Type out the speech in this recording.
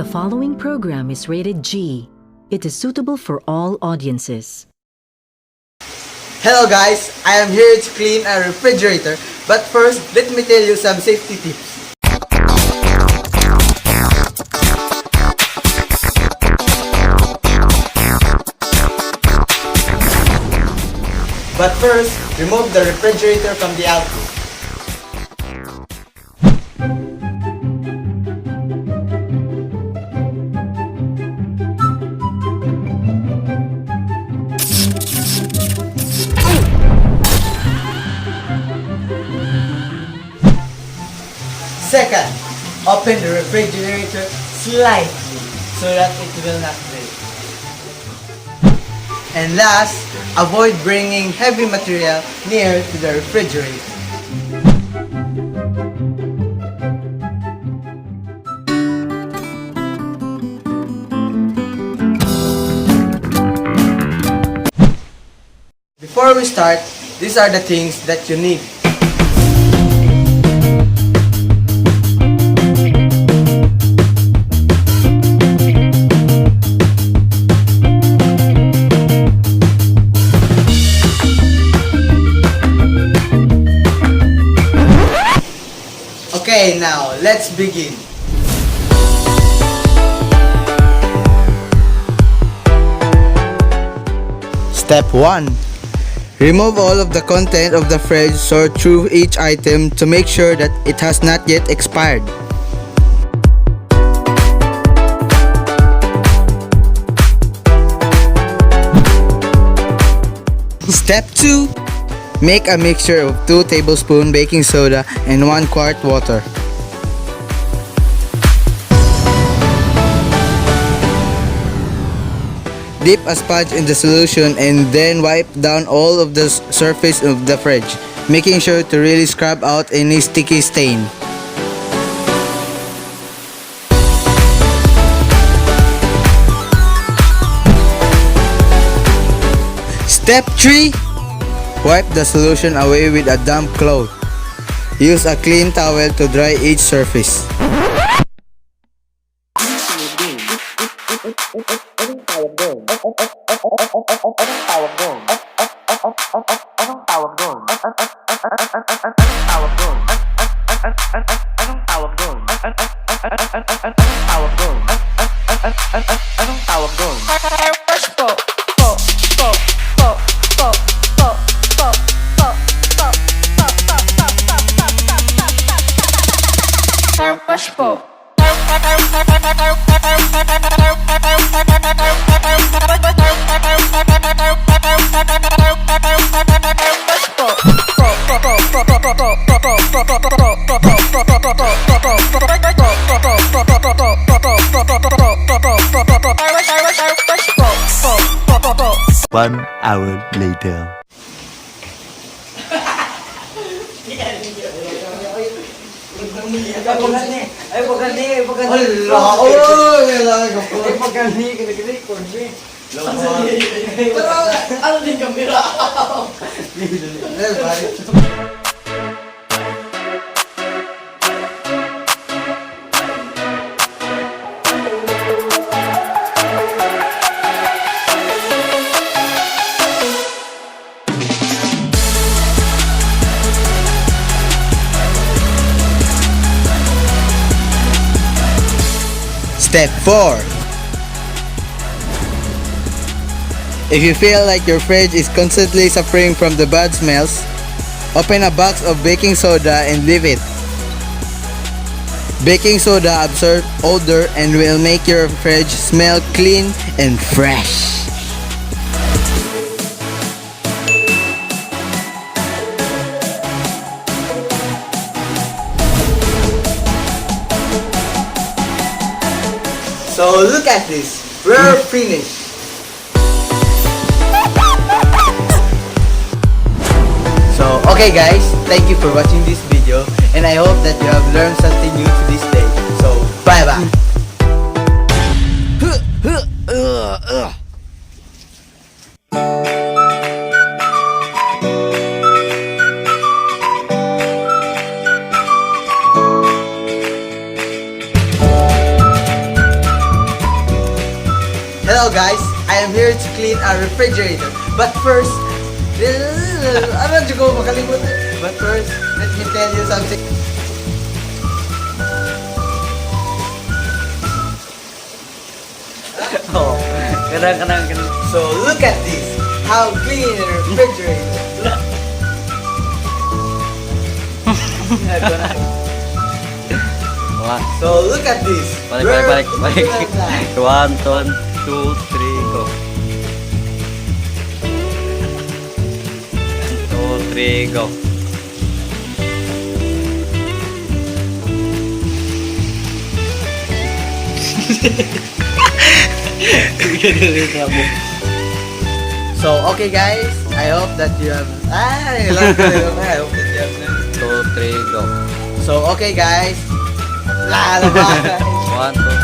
The following program is rated G. It is suitable for all audiences. Hello guys, I am here to clean a refrigerator, but first, let me tell you some safety tips. But first, remove the refrigerator from the outlet. Second, open the refrigerator slightly so that it will not break. And last, avoid bringing heavy material near to the refrigerator. Before we start, these are the things that you need. Okay, now let's begin. Step 1. Remove all of the content of the fridge. Sort through each item to make sure that it has not yet expired. Step 2. Make a mixture of 2 tablespoons baking soda and 1 quart water. Dip a sponge in the solution and then wipe down all of the surface of the fridge, making sure to really scrub out any sticky stain. Step 3. Wipe the solution away with a damp cloth. Use a clean towel to dry each surface. One hour later. Step 4. If you feel like your fridge is constantly suffering from the bad smells, open a box of baking soda and leave it. Baking soda absorbs odor and will make your fridge smell clean and fresh. So look at this, we're finished. So okay guys, thank you for watching this video and I hope that you have learned something new to this day. So bye bye. guys, I am here to clean our refrigerator. But first, ano ko makalimutan? But first, let me tell you something. Oh, kanang. So look at this. How clean a refrigerator. One. So look at this. Balik. 1, 2, 3, go. 1, 2, 3, go. So okay guys, I hope that you have I hope that you have 2, 3, go. So okay guys, lalabas. 1, 2,